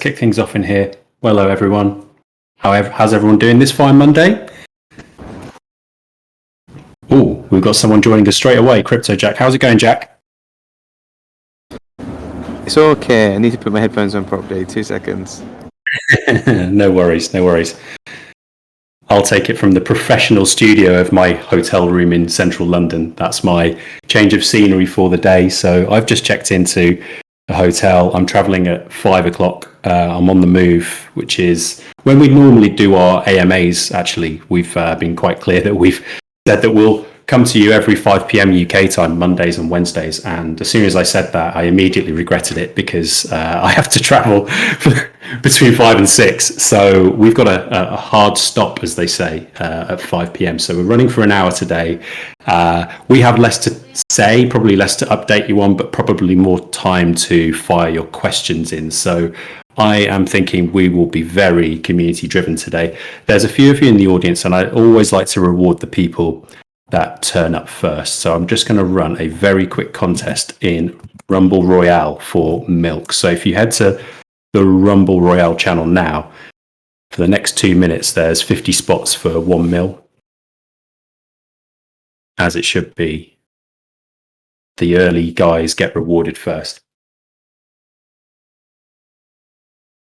Kick things off in here. Well, hello everyone. How's everyone doing this fine Monday? Oh, we've got someone joining us straight away. Crypto Jack. How's it going, Jack? It's okay. I need to put my headphones on properly. 2 seconds. No worries. I'll take it from the professional studio of my hotel room in central London. That's my change of scenery for the day. So I've just checked into a hotel. I'm traveling at 5 o'clock. I'm on the move, which is when we normally do our AMAs. Actually, we've been quite clear that we've said that we'll come to you every 5 p.m. UK time, Mondays and Wednesdays. And as soon as I said that, I immediately regretted it because I have to travel between 5 and 6. So we've got a hard stop, as they say, at 5 p.m. So we're running for an hour today. We have less to say, probably less to update you on, but probably more time to fire your questions in. So I am thinking we will be very community driven today. There's a few of you in the audience, and I always like to reward the people that turn up first. So I'm just going to run a very quick contest in Rumble Royale for milk. So if you head to the Rumble Royale channel now, for the next 2 minutes, there's 50 spots for 1 mil. As it should be. The early guys get rewarded first.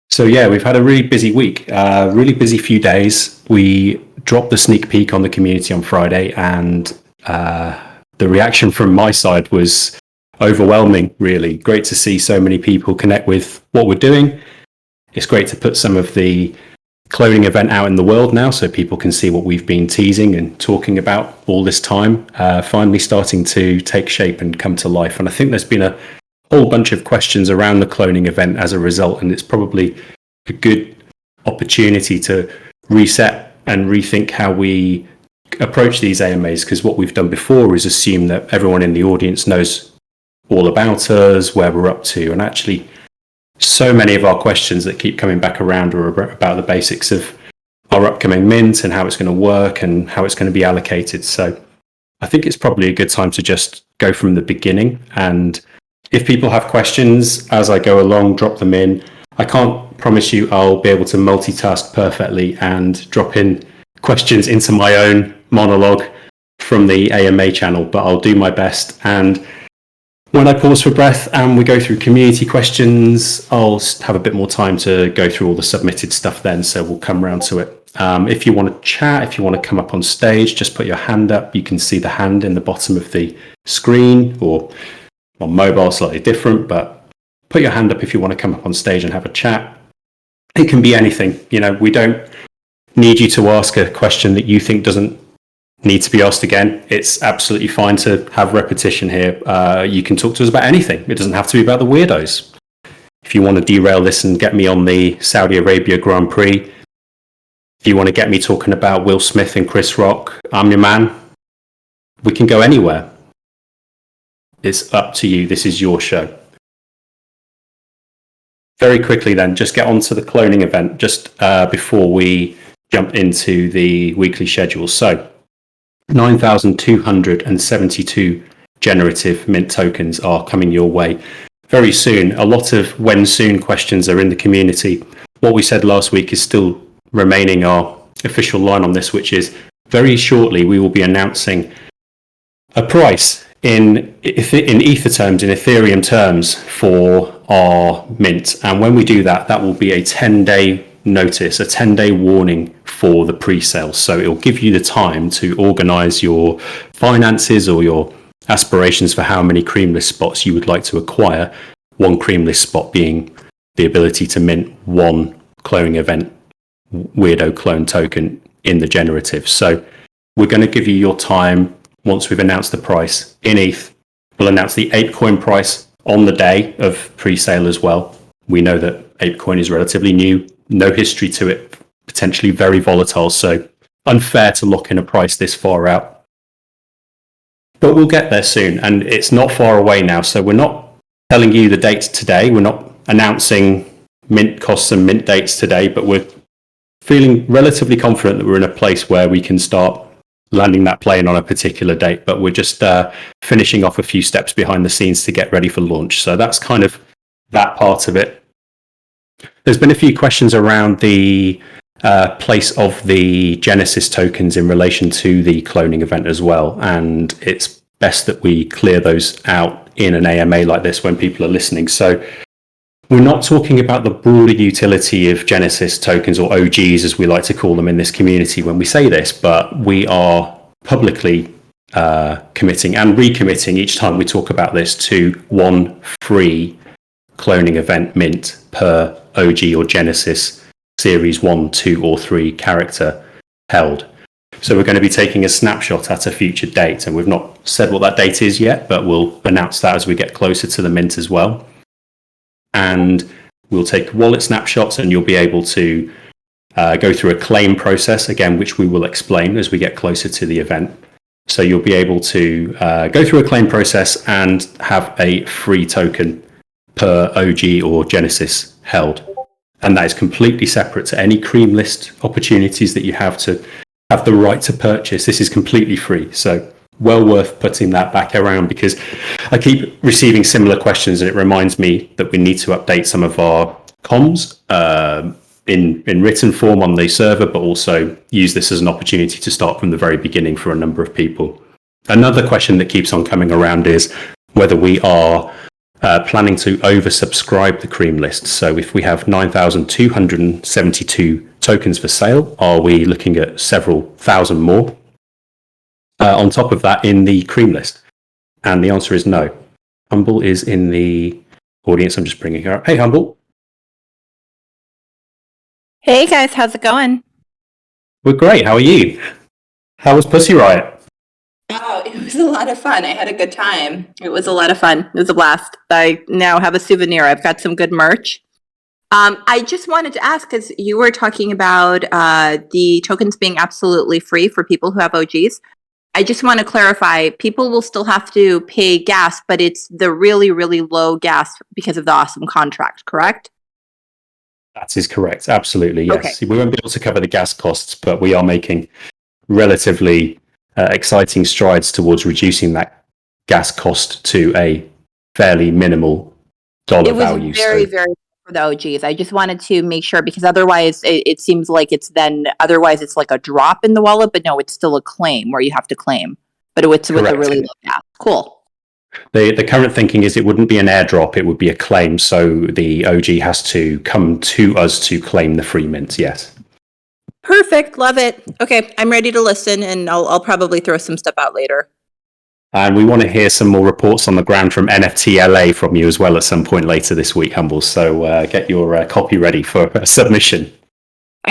So yeah, we've had a really busy week, really busy few days. We dropped the sneak peek on the community on Friday, and the reaction from my side was overwhelming, really. Great to see so many people connect with what we're doing. It's great to put some of the cloning event out in the world now so people can see what we've been teasing and talking about all this time, finally starting to take shape and come to life. And I think there's been a whole bunch of questions around the cloning event as a result, and it's probably a good opportunity to reset and rethink how we approach these AMAs, because what we've done before is assume that everyone in the audience knows all about us, where we're up to, and actually so many of our questions that keep coming back around are about the basics of our upcoming mint and how it's going to work and how it's going to be allocated. So I think it's probably a good time to just go from the beginning, and if people have questions as I go along, drop them in. I can't promise you I'll be able to multitask perfectly and drop in questions into my own monologue from the AMA channel, but I'll do my best. And when I pause for breath and we go through community questions, I'll have a bit more time to go through all the submitted stuff then, so we'll come around to it. If you want to chat, if you want to come up on stage, just put your hand up. You can see the hand in the bottom of the screen, or on mobile, slightly different, but put your hand up if you want to come up on stage and have a chat. It can be anything. You know, we don't need you to ask a question that you think doesn't need to be asked again. It's absolutely fine to have repetition here. You can talk to us about anything. It doesn't have to be about the weirdos. If you want to derail this and get me on the Saudi Arabia Grand Prix, if you want to get me talking about Will Smith and Chris Rock, I'm your man. We can go anywhere. It's up to you. This is your show. Very quickly then, just get on to the cloning event just before we jump into the weekly schedule. So 9,272 generative mint tokens are coming your way very soon. A lot of when soon questions are in the community. What we said last week is still remaining our official line on this, which is very shortly we will be announcing a price in Ether terms, in Ethereum terms, for our mint. And when we do that, that will be a 10-day notice, a 10-day warning for the pre-sale. So it will give you the time to organize your finances or your aspirations for how many creamless spots you would like to acquire. One creamless spot being the ability to mint one cloning event weirdo clone token in the generative. So we're going to give you your time. Once we've announced the price in ETH, we'll announce the ApeCoin price on the day of pre-sale as well. We know that ApeCoin is relatively new, no history to it, potentially very volatile, so unfair to lock in a price this far out. But we'll get there soon, and it's not far away now, so we're not telling you the dates today. We're not announcing mint costs and mint dates today, but we're feeling relatively confident that we're in a place where we can start landing that plane on a particular date, but we're just finishing off a few steps behind the scenes to get ready for launch. So that's kind of that part of it. there's been a few questions around the place of the Genesis tokens in relation to the cloning event as well. And it's best that we clear those out in an AMA like this when people are listening. So we're not talking about the broader utility of Genesis tokens, or OGs as we like to call them in this community when we say this, but we are publicly committing and recommitting each time we talk about this to one free cloning event mint per OG or Genesis series 1, 2 or 3 character held. So we're going to be taking a snapshot at a future date, and we've not said what that date is yet, but we'll announce that as we get closer to the mint as well. And we'll take wallet snapshots, and you'll be able to go through a claim process, again, which we will explain as we get closer to the event. So you'll be able to go through a claim process and have a free token per OG or Genesis held. And that is completely separate to any cream list opportunities that you have to have the right to purchase. This is completely free. So well worth putting that back around, because I keep receiving similar questions, and it reminds me that we need to update some of our comms in written form on the server, but also use this as an opportunity to start from the very beginning for a number of people. Another question that keeps on coming around is whether we are planning to oversubscribe the cream list. So if we have 9,272 tokens for sale, are we looking at several thousand more on top of that in the cream list? And the answer is no. Humble is in the audience. I'm just bringing her up. Hey, Humble. Hey guys, how's it going? We're great. How are you? How was Pussy Riot? Oh, it was a lot of fun. I had a good time. It was a lot of fun. It was a blast. I now have a souvenir. I've got some good merch. I just wanted to ask, because you were talking about the tokens being absolutely free for people who have OGs. I just want to clarify, people will still have to pay gas, but it's the really, really low gas because of the awesome contract, correct? That is correct. Absolutely, yes. Okay. We won't be able to cover the gas costs, but we are making relatively exciting strides towards reducing that gas cost to a fairly minimal dollar value. It was very, very for the OGs. I just wanted to make sure, because otherwise it seems like it's like a drop in the wallet, but no, it's still a claim where you have to claim, but it's with a really low gas. Cool. The current thinking is it wouldn't be an airdrop, it would be a claim. So the OG has to come to us to claim the free mint, yes. Perfect. Love it. Okay, I'm ready to listen, and I'll probably throw some stuff out later. And we want to hear some more reports on the ground from NFT LA from you as well at some point later this week, Humble. So get your copy ready for submission.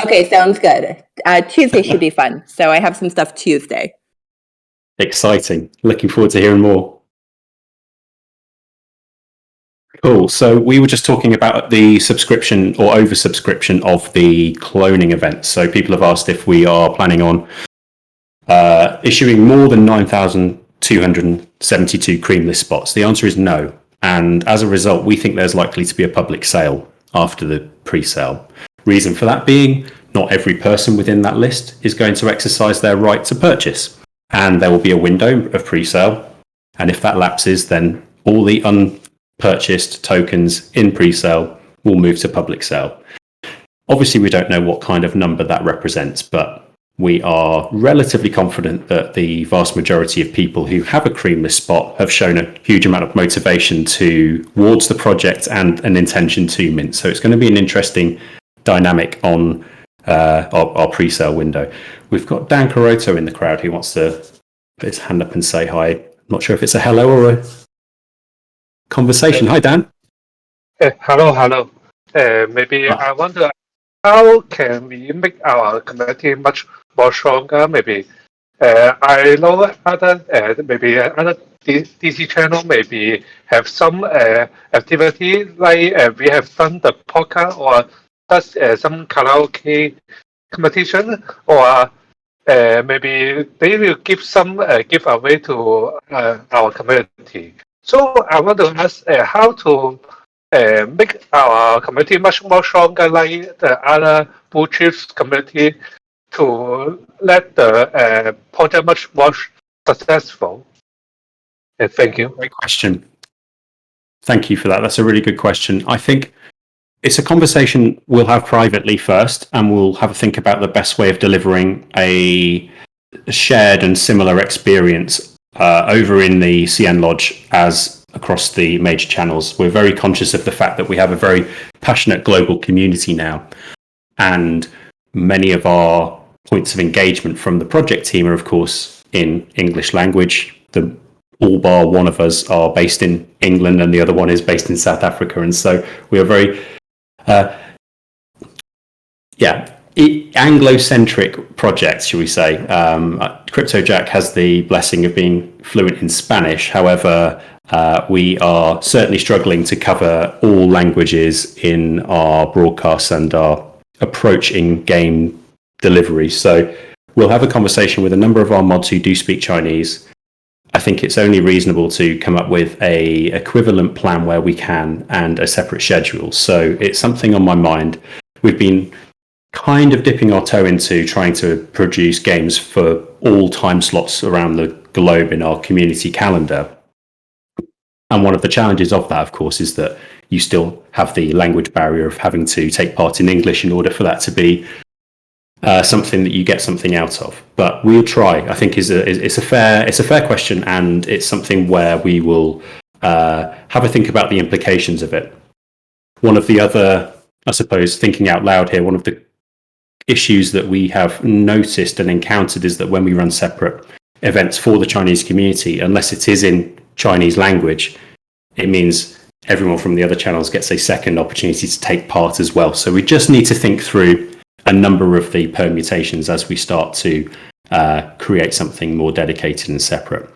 Okay, sounds good. Tuesday should be fun. So I have some stuff Tuesday. Exciting. Looking forward to hearing more. Cool. So we were just talking about the subscription or oversubscription of the cloning event. So people have asked if we are planning on issuing more than 9,272 cream list spots. The answer is no. And as a result, we think there's likely to be a public sale after the pre-sale. Reason for that being, not every person within that list is going to exercise their right to purchase. And there will be a window of pre-sale. And if that lapses, then all the unpurchased tokens in pre-sale will move to public sale. Obviously, we don't know what kind of number that represents, but we are relatively confident that the vast majority of people who have a cream list spot have shown a huge amount of motivation towards the project and an intention to mint. So it's going to be an interesting dynamic on our pre-sale window. We've got Dan Caroto in the crowd who wants to put his hand up and say hi. I'm not sure if it's a hello or a conversation. Hi, Dan. Hello. Maybe I wonder, how can we make our community much more stronger? Maybe I know other maybe other DC channel maybe have some activity like we have done the podcast or just some karaoke competition, or maybe they will give some giveaway to our community. So I want to ask how to make our community much more stronger, like the other blue chips community, to let the project much more successful. Thank you. Great question. Thank you for that. That's a really good question. I think it's a conversation we'll have privately first, and we'll have a think about the best way of delivering a shared and similar experience over in the CN Lodge as across the major channels. We're very conscious of the fact that we have a very passionate global community now, and many of our points of engagement from the project team are, of course, in English language. All bar one of us are based in England, and the other one is based in South Africa, and so we are very Anglo-centric projects, shall we say. CryptoJack has the blessing of being fluent in Spanish. However, we are certainly struggling to cover all languages in our broadcasts and our approach in game delivery. So we'll have a conversation with a number of our mods who do speak Chinese. I think it's only reasonable to come up with a equivalent plan where we can, and a separate schedule. So it's something on my mind. We've been kind of dipping our toe into trying to produce games for all time slots around the globe in our community calendar. And one of the challenges of that, of course, is that you still have the language barrier of having to take part in English in order for that to be something that you get something out of. But we'll try. I think it's a fair question, and it's something where we will have a think about the implications of it. One of the other, I suppose, thinking out loud here, one of the issues that we have noticed and encountered is that when we run separate events for the Chinese community, unless it is in Chinese language, it means everyone from the other channels gets a second opportunity to take part as well. So we just need to think through a number of the permutations as we start to create something more dedicated and separate.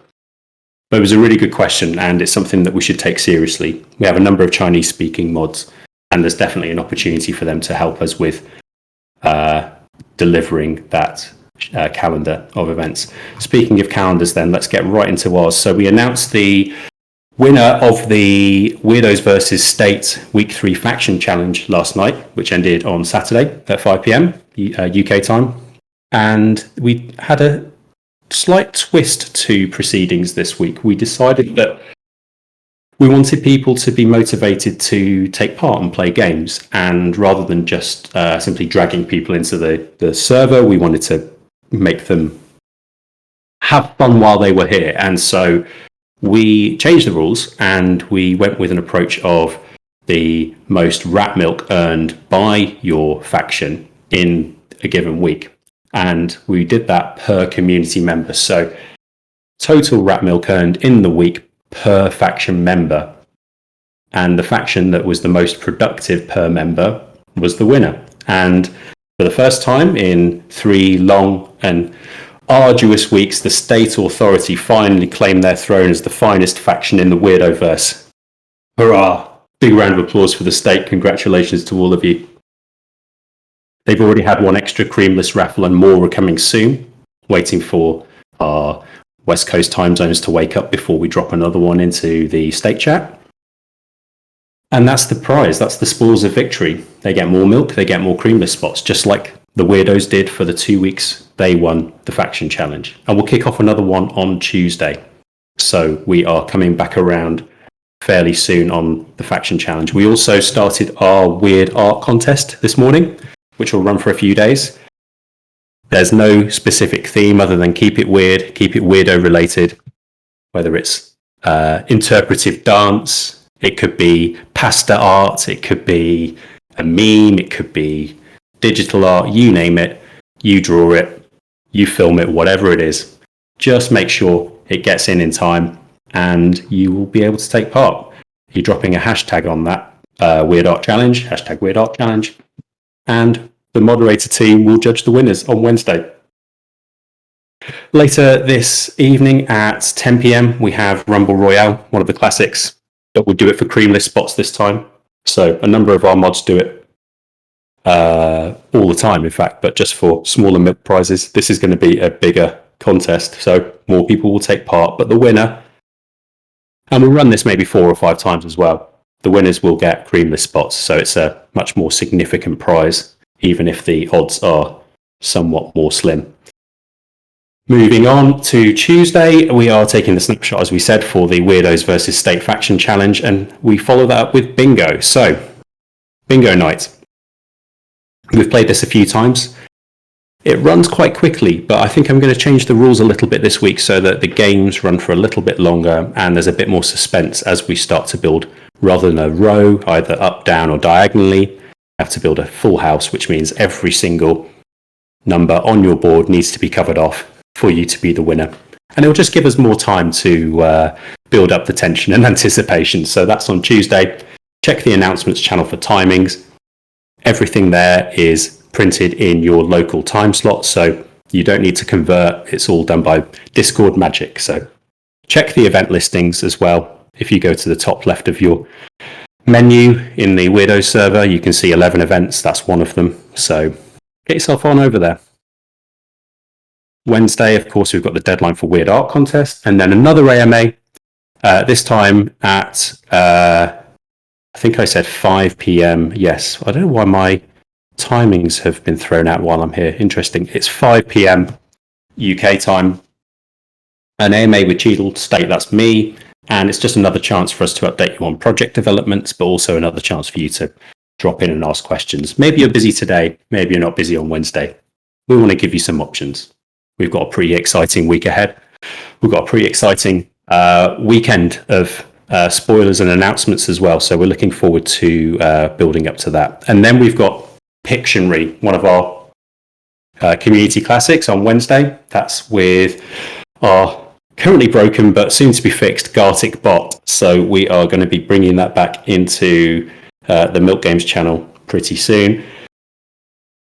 But it was a really good question, and it's something that we should take seriously. We have a number of Chinese speaking mods, and there's definitely an opportunity for them to help us with delivering that calendar of events. Speaking of calendars then, let's get right into ours. So we announced the winner of the Weirdos vs. State Week 3 Faction Challenge last night, which ended on Saturday at 5 p.m. UK time. And we had a slight twist to proceedings this week. We decided that we wanted people to be motivated to take part and play games. And rather than just simply dragging people into the server, we wanted to make them have fun while they were here. And so we changed the rules, and we went with an approach of the most rat milk earned by your faction in a given week. And we did that per community member. So total rat milk earned in the week per faction member. And the faction that was the most productive per member was the winner. And for the first time in 3 long and arduous weeks, the state authority finally claimed their throne as the finest faction in the Weirdoverse. Hurrah! Big round of applause for the state. Congratulations to all of you. They've already had one extra creamless raffle, and more are coming soon, waiting for our West Coast time zones to wake up before we drop another one into the state chat. And that's the prize. That's the spoils of victory. They get more milk, they get more creamless spots, just like the Weirdos did for the 2 weeks they won the faction challenge. And we'll kick off another one on Tuesday. So we are coming back around fairly soon on the faction challenge. We also started our weird art contest this morning, which will run for a few days. There's no specific theme other than keep it weird, keep it weirdo related, whether it's interpretive dance, it could be pasta art, it could be a meme, it could be digital art, you name it, you draw it, you film it, whatever it is. Just make sure it gets in time, and you will be able to take part. You're dropping a hashtag on that Weird Art Challenge, hashtag Weird Art Challenge, and the moderator team will judge the winners on Wednesday. Later this evening at 10 p.m, we have Rumble Royale, one of the classics, but we'll do it for creamless spots this time. So a number of our mods do it all the time, in fact, but just for smaller milk prizes. This is going to be a bigger contest, so more people will take part, but the winner, and we'll run this maybe 4 or 5 times as well, the winners will get creamless spots, so it's a much more significant prize, even if the odds are somewhat more slim. Moving on to Tuesday, we are taking the snapshot, as we said, for the Weirdos vs. State Faction Challenge, and we follow that up with bingo. So bingo night. We've played this a few times. It runs quite quickly, but I think I'm going to change the rules a little bit this week so that the games run for a little bit longer and there's a bit more suspense as we start to build, rather than a row, either up, down, or diagonally. You have to build a full house, which means every single number on your board needs to be covered off for you to be the winner. And it'll just give us more time to build up the tension and anticipation. So that's on Tuesday. Check the announcements channel for timings. Everything there is printed in your local time slot, so you don't need to convert. It's all done by Discord magic. So check the event listings as well. If you go to the top left of your menu in the Weirdos server, you can see 11 events. That's one of them. So get yourself on over there. Wednesday, of course, we've got the deadline for Weird Art Contest, and then another AMA, this time at, I think I said 5 p.m. Yes, I don't know why my timings have been thrown out while I'm here. Interesting. It's 5 p.m. UK time. An AMA with Cheadle State, that's me. And it's just another chance for us to update you on project developments, but also another chance for you to drop in and ask questions. Maybe you're busy today. Maybe you're not busy on Wednesday. We want to give you some options. We've got a pretty exciting week ahead. We've got a pretty exciting weekend of spoilers and announcements as well. So we're looking forward to building up to that. And then we've got Pictionary, one of our community classics on Wednesday. That's with our currently broken but soon to be fixed Gartic bot. So we are going to be bringing that back into the Milk Games channel pretty soon.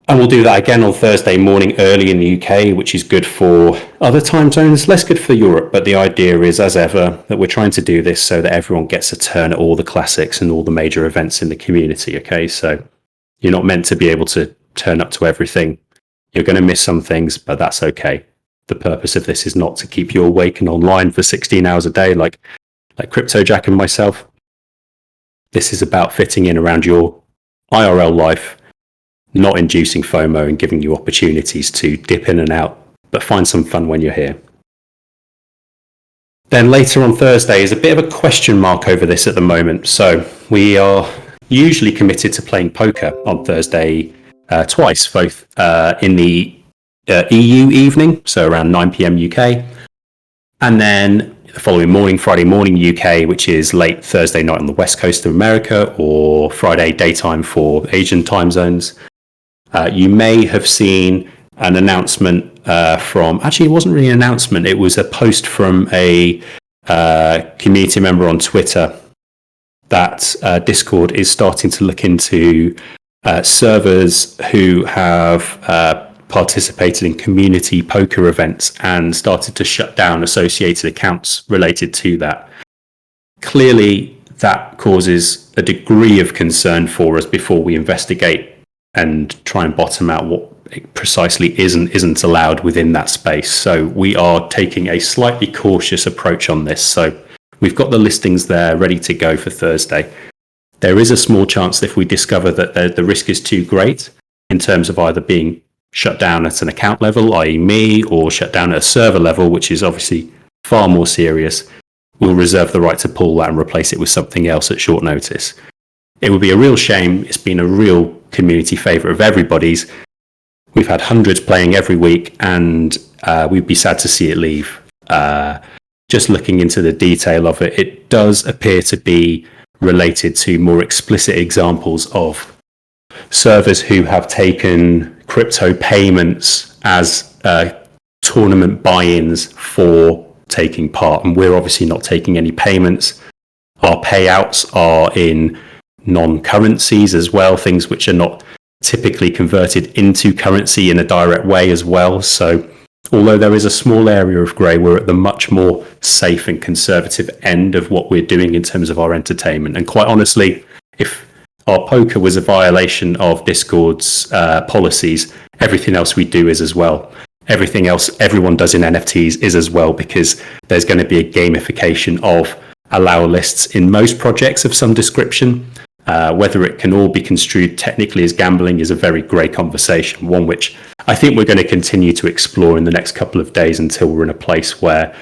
And we'll do that again on Thursday morning early in the UK, which is good for other time zones, less good for Europe. But the idea is, as ever, that we're trying to do this so that everyone gets a turn at all the classics and all the major events in the community. Okay, so you're not meant to be able to turn up to everything. You're going to miss some things, but that's okay. The purpose of this is not to keep you awake and online for 16 hours a day like Crypto Jack and myself. This is about fitting in around your IRL life, not inducing FOMO and giving you opportunities to dip in and out, but find some fun when you're here. Then later on Thursday is a bit of a question mark over this at the moment. So we are usually committed to playing poker on Thursday twice, both in the EU evening, so around 9 p.m. UK, and then the following morning, Friday morning UK, which is late Thursday night on the west coast of America, or Friday daytime for Asian time zones. You may have seen an announcement actually, it wasn't really an announcement, it was a post from a community member on Twitter that Discord is starting to look into servers who have participated in community poker events and started to shut down associated accounts related to that. Clearly, that causes a degree of concern for us before we investigate and try and bottom out what precisely isn't allowed within that space. So we are taking a slightly cautious approach on this. So we've got the listings there ready to go for Thursday. There is a small chance that if we discover that the risk is too great in terms of either being shut down at an account level, i.e. me, or shut down at a server level, which is obviously far more serious, we'll reserve the right to pull that and replace it with something else at short notice. It would be a real shame. It's been a real community favourite of everybody's. We've had hundreds playing every week, and we'd be sad to see it leave. Just looking into the detail of it, it does appear to be related to more explicit examples of servers who have taken crypto payments as tournament buy-ins for taking part. And we're obviously not taking any payments. Our payouts are in non-currencies as well, things which are not typically converted into currency in a direct way as well. So although there is a small area of grey, we're at the much more safe and conservative end of what we're doing in terms of our entertainment. And quite honestly, if our poker was a violation of Discord's policies, everything else we do is as well. Everything else everyone does in NFTs is as well, because there's going to be a gamification of allow lists in most projects of some description. Whether it can all be construed technically as gambling is a very grey conversation, one which I think we're going to continue to explore in the next couple of days until we're in a place where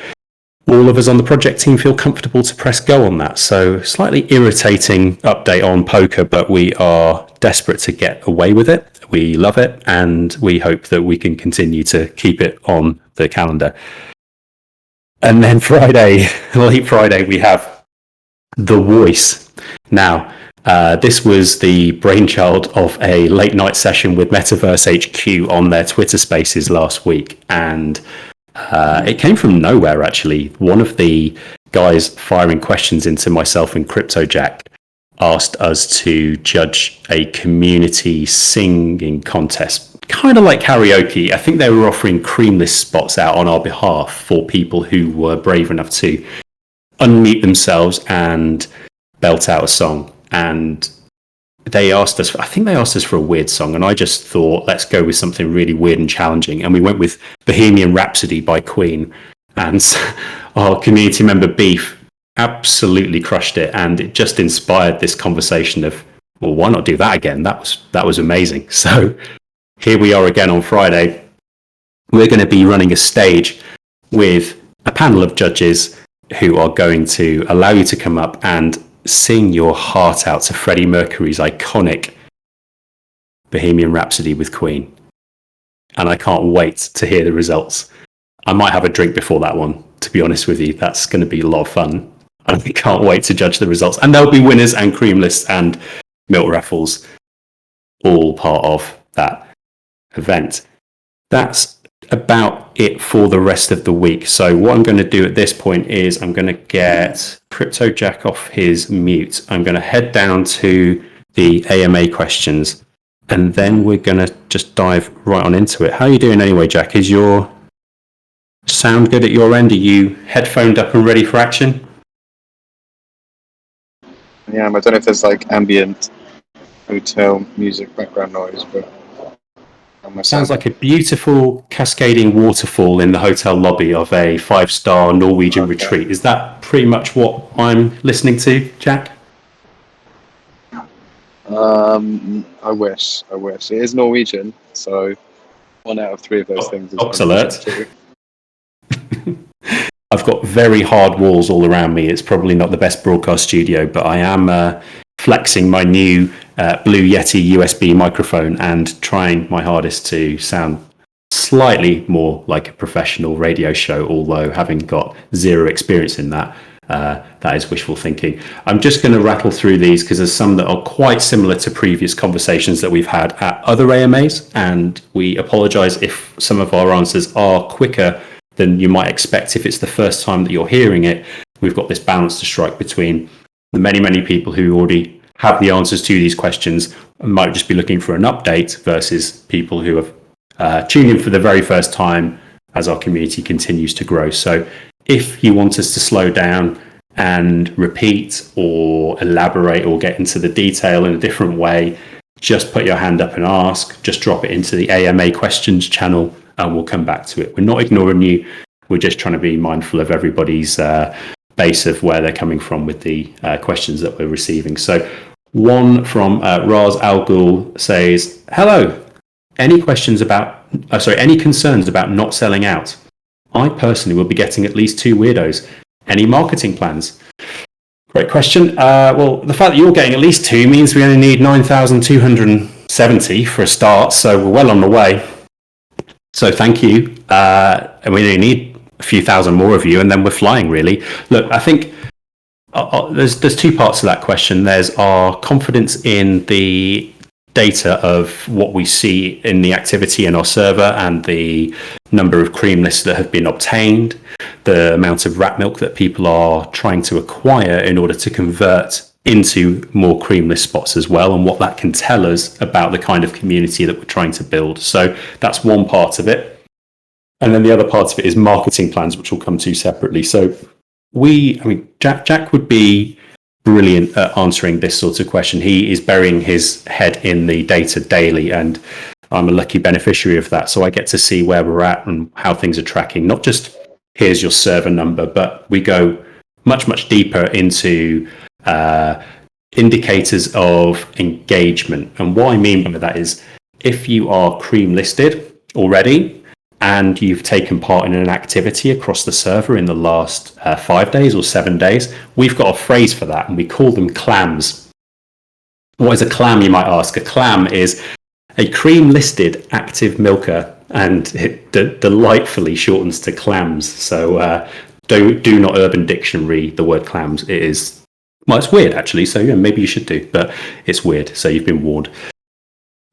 all of us on the project team feel comfortable to press go on that. So slightly irritating update on poker, but we are desperate to get away with it. We love it, and we hope that we can continue to keep it on the calendar. And then Friday, late Friday, we have The Voice. Now, this was the brainchild of a late night session with Metaverse HQ on their Twitter Spaces last week, and it came from nowhere, actually. One of the guys firing questions into myself and CryptoJack asked us to judge a community singing contest, kind of like karaoke. I think they were offering creamless spots out on our behalf for people who were brave enough to unmute themselves and belt out a song. And they asked us, I think they asked us for a weird song, and I just thought, let's go with something really weird and challenging. And we went with Bohemian Rhapsody by Queen. And our community member Beef absolutely crushed it, and it just inspired this conversation of, well, why not do that again? That was amazing. So here we are again on Friday. We're going to be running a stage with a panel of judges who are going to allow you to come up and sing your heart out to Freddie Mercury's iconic Bohemian Rhapsody with Queen. And I can't wait to hear the results. I might have a drink before that one, to be honest with you. That's going to be a lot of fun. I can't wait to judge the results. And there'll be winners and cream lists and milk raffles, all part of that event. That's about it for the rest of the week. So what I'm going to do at this point is I'm going to get CryptoJack off his mute. I'm going to head down to the AMA questions, and then we're going to just dive right on into it. How are you doing anyway, Jack? Is your sound good at your end? Are you headphoned up and ready for action? Yeah, I don't know if there's like ambient hotel music background noise, but sounds like a beautiful cascading waterfall in the hotel lobby of a 5-star Norwegian retreat. Is that pretty much what I'm listening to, Jack? I wish. It is Norwegian, so 1 out of 3 of those things is Box alert. I've got very hard walls all around me. It's probably not the best broadcast studio, but I am flexing my new Blue Yeti USB microphone and trying my hardest to sound slightly more like a professional radio show, although having got zero experience in that, that is wishful thinking. I'm just going to rattle through these because there's some that are quite similar to previous conversations that we've had at other AMAs, and we apologise if some of our answers are quicker than you might expect if it's the first time that you're hearing it. We've got this balance to strike between the many people who already have the answers to these questions and might just be looking for an update versus people who have tuned in for the very first time as our community continues to grow. So if you want us to slow down and repeat or elaborate or get into the detail in a different way, just put your hand up and ask. Just drop it into the AMA questions channel and we'll come back to it. We're not ignoring you. We're just trying to be mindful of everybody's base of where they're coming from with the questions that we're receiving. So one from Raz Al Ghul says, hello, any concerns about not selling out? I personally will be getting at least 2 weirdos. Any marketing plans? Great question. Well, the fact that you're getting at least 2 means we only need 9,270 for a start, so we're well on the way. So thank you. And we only need a few thousand more of you, and then we're flying, really. Look, I think there's 2 parts to that question. There's our confidence in the data of what we see in the activity in our server and the number of cream lists that have been obtained, the amount of rat milk that people are trying to acquire in order to convert into more cream list spots as well, and what that can tell us about the kind of community that we're trying to build. So that's one part of it. And then the other part of it is marketing plans, which we'll come to separately. So Jack would be brilliant at answering this sort of question. He is burying his head in the data daily, and I'm a lucky beneficiary of that. So I get to see where we're at and how things are tracking. Not just here's your server number, but we go much deeper into indicators of engagement. And what I mean by that is if you are cream listed already and you've taken part in an activity across the server in the last 5 days or 7 days, we've got a phrase for that, and we call them clams. What is a clam, you might ask? A clam is a cream-listed active milker, and it delightfully shortens to clams. So do not Urban Dictionary the word clams. It is, well, it's weird actually, so yeah, maybe you should do, but it's weird, so you've been warned.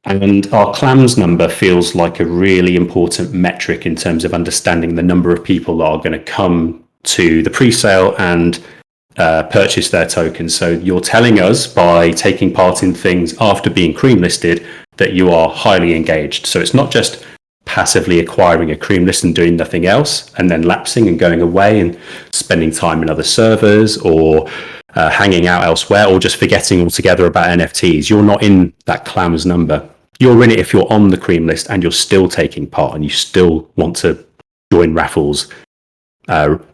And our clams number feels like a really important metric in terms of understanding the number of people that are going to come to the pre-sale and purchase their tokens. So you're telling us by taking part in things after being cream listed that you are highly engaged. So it's not just passively acquiring a cream list and doing nothing else and then lapsing and going away and spending time in other servers or hanging out elsewhere, or just forgetting altogether about NFTs. You're not in that clams number. You're in it if you're on the cream list and you're still taking part and you still want to join raffles,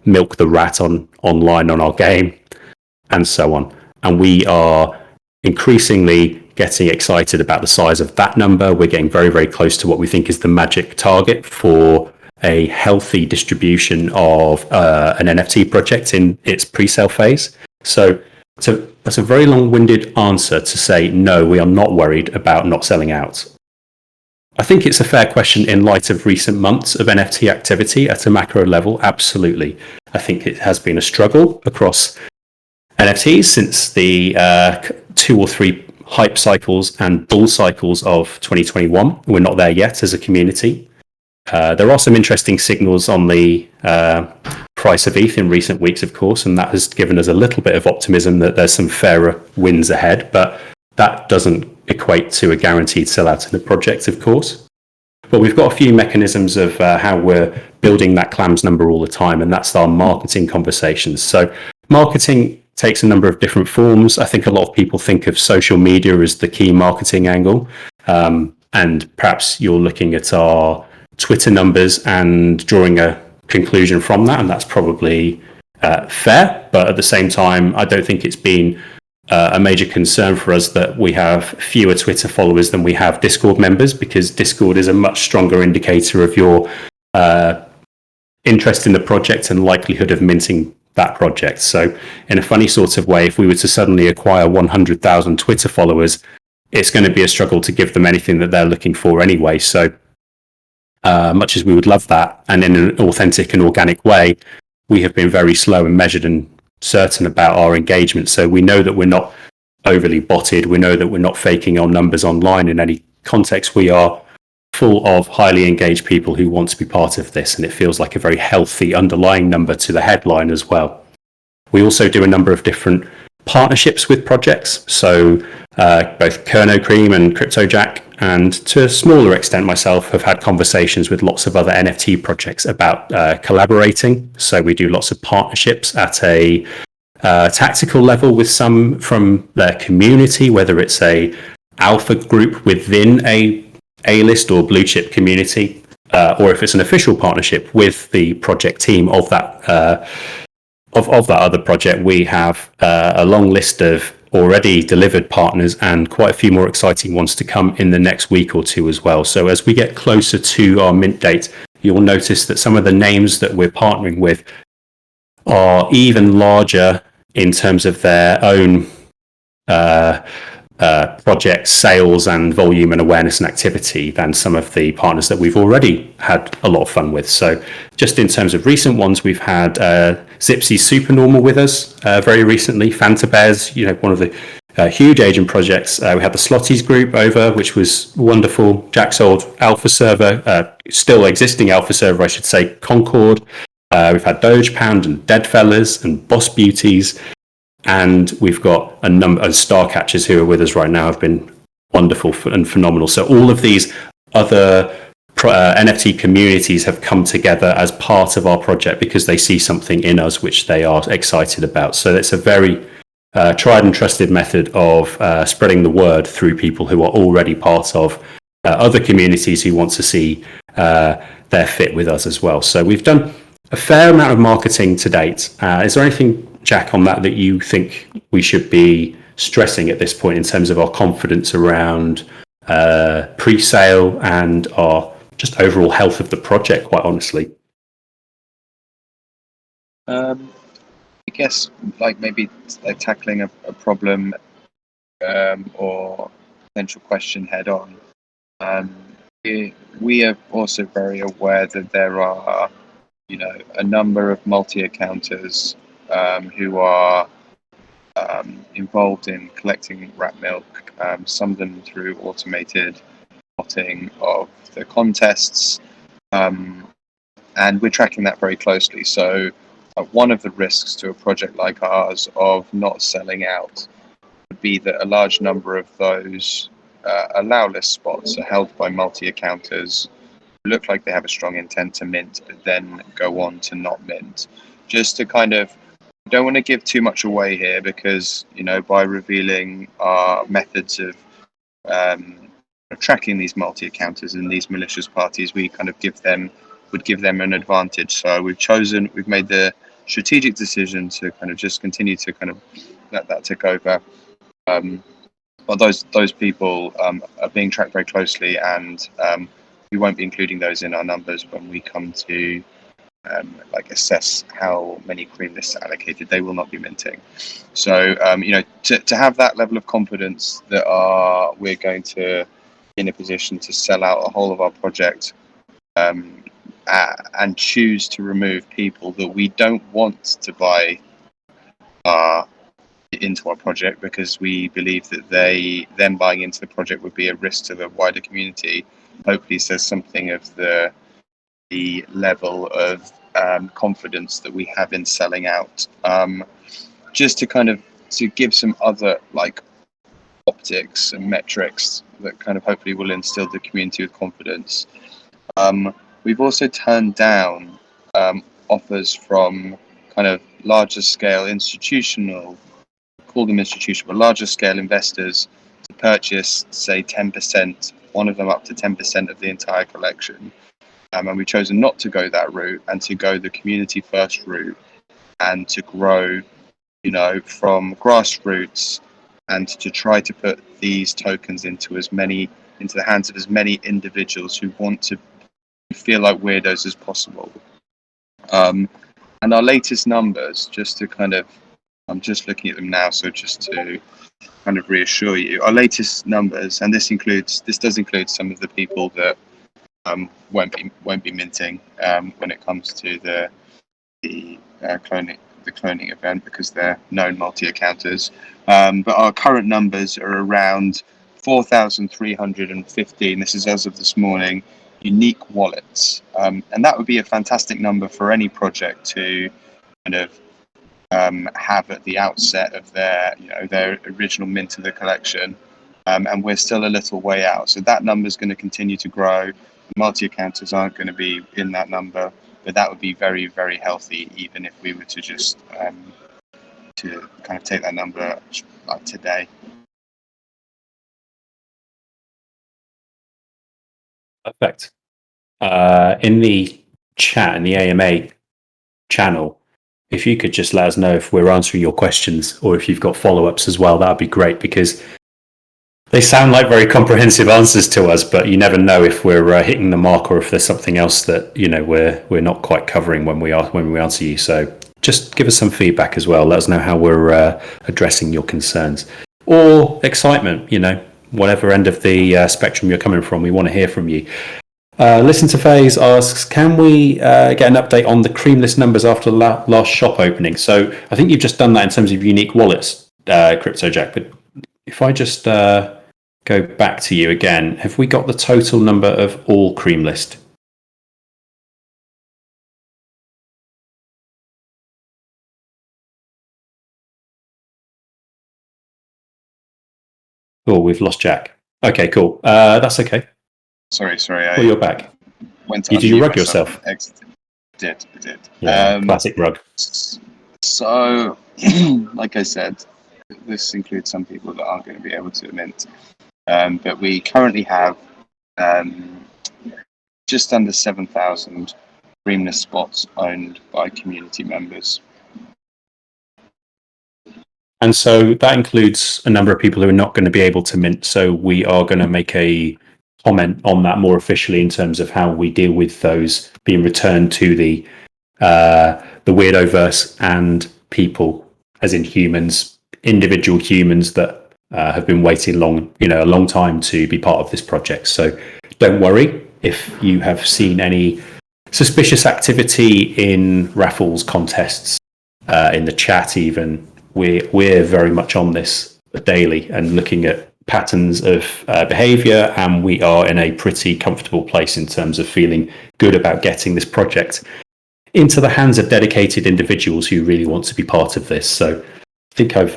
milk the rat online on our game, and so on. And we are increasingly getting excited about the size of that number. We're getting very, very close to what we think is the magic target for a healthy distribution of an NFT project in its pre-sale phase. So that's a very long-winded answer to say, no, we are not worried about not selling out. I think it's a fair question in light of recent months of NFT activity at a macro level. Absolutely. I think it has been a struggle across NFTs since the 2 or 3 hype cycles and bull cycles of 2021. We're not there yet as a community. There are some interesting signals on the price of ETH in recent weeks, of course, and that has given us a little bit of optimism that there's some fairer winds ahead, but that doesn't equate to a guaranteed sellout in the project, of course. But we've got a few mechanisms of how we're building that clams number all the time, and that's our marketing conversations. So marketing takes a number of different forms. I think a lot of people think of social media as the key marketing angle, and perhaps you're looking at our Twitter numbers and drawing a conclusion from that, and that's probably fair. But at the same time, I don't think it's been a major concern for us that we have fewer Twitter followers than we have Discord members, because Discord is a much stronger indicator of your interest in the project and likelihood of minting that project. So in a funny sort of way, if we were to suddenly acquire 100,000 Twitter followers, it's going to be a struggle to give them anything that they're looking for anyway. So much as we would love that, and in an authentic and organic way, we have been very slow and measured and certain about our engagement. So we know that we're not overly botted. We know that we're not faking our numbers online in any context. We are full of highly engaged people who want to be part of this, and it feels like a very healthy underlying number to the headline as well. We also do a number of different partnerships with projects, so both Kerno Cream and CryptoJack, and to a smaller extent myself, have had conversations with lots of other NFT projects about collaborating. So we do lots of partnerships at a tactical level with some from their community, whether it's a alpha group within a A-list or blue chip community, or if it's an official partnership with the project team of that of that other project. We have a long list of already delivered partners and quite a few more exciting ones to come in the next week or two as well. So as we get closer to our mint date, you'll notice that some of the names that we're partnering with are even larger in terms of their own project sales and volume and awareness and activity than some of the partners that we've already had a lot of fun with. So just in terms of recent ones, we've had Zipsy's Supernormal with us very recently, Fanta Bears, one of the huge agent projects. We had the Slotties group over, which was wonderful. Jack's old alpha server, still existing alpha server, I should say, Concord. We've had Doge Pound and Deadfellas and Boss Beauties. And we've got a number of Starcatchers who are with us right now, have been wonderful and phenomenal. So all of these other NFT communities have come together as part of our project because they see something in us which they are excited about. So it's a very tried and trusted method of spreading the word through people who are already part of other communities who want to see their fit with us as well. So we've done a fair amount of marketing to date. Is there anything, Jack, on that you think we should be stressing at this point in terms of our confidence around pre-sale and our just overall health of the project, quite honestly. I guess like maybe like tackling a problem or potential question head on. We are also very aware that there are, a number of multi-accounters who are involved in collecting rat milk, some of them through automated plotting of the contests, and we're tracking that very closely. So one of the risks to a project like ours of not selling out would be that a large number of those allow list spots are held by multi-accounters who look like they have a strong intent to mint, but then go on to not mint. Just to kind of, don't want to give too much away here, because by revealing our methods of tracking these multi-accounters and these malicious parties, we kind of would give them an advantage. So we've made the strategic decision to kind of just continue to kind of let that tick over. But those people are being tracked very closely, and we won't be including those in our numbers when we come to assess how many cream lists are allocated. They will not be minting. So to have that level of confidence that we're going to be in a position to sell out a whole of our project, and choose to remove people that we don't want to buy into our project, because we believe that them buying into the project would be a risk to the wider community, hopefully says something of the level of confidence that we have in selling out. Just to give some other optics and metrics that kind of hopefully will instill the community with confidence. We've also turned down offers from kind of larger scale institutional, call them institutional, but larger scale investors to purchase, say, 10%, one of them up to 10% of the entire collection. And we've chosen not to go that route, and to go the community first route, and to grow, from grassroots, and to try to put these tokens into the hands of as many individuals who want to feel like weirdos as possible. And our latest numbers, just to kind of, I'm just looking at them now, so just to kind of reassure you, our latest numbers, and this does include some of the people that won't be minting when it comes to the cloning event, because they're known multi-accounters. But our current numbers are around 4,315. This is as of this morning. Unique wallets, and that would be a fantastic number for any project to kind of have at the outset of their original mint of the collection. And we're still a little way out, so that number is going to continue to grow. Multi-accounters aren't going to be in that number, but that would be very, very healthy, even if we were to just to kind of take that number today. Perfect. In the chat, in the AMA channel, if you could just let us know if we're answering your questions, or if you've got follow-ups as well, that would be great, because they sound like very comprehensive answers to us, but you never know if we're hitting the mark, or if there's something else that we're not quite covering when we answer you. So just give us some feedback as well. Let us know how we're addressing your concerns or excitement. Whatever end of the spectrum you're coming from, we want to hear from you. Listen to Faze asks, can we get an update on the cream list numbers after the last shop opening? So I think you've just done that in terms of unique wallets, CryptoJack, but if I just go back to you again, have we got the total number of all cream list? Oh, we've lost Jack. Okay, cool. That's okay. Sorry. Well, you're back. Did you rug yourself? I did. Yeah, classic rug. So, like I said, this includes some people that aren't going to be able to mint. But we currently have just under 7,000 creamless spots owned by community members. And so that includes a number of people who are not going to be able to mint. So we are going to make a comment on that more officially in terms of how we deal with those being returned to the Weirdoverse and people, as in humans, individual humans that have been waiting a long time to be part of this project. So don't worry if you have seen any suspicious activity in raffles, contests, in the chat even. We're very much on this daily and looking at patterns of behavior, and we are in a pretty comfortable place in terms of feeling good about getting this project into the hands of dedicated individuals who really want to be part of this. So I think I've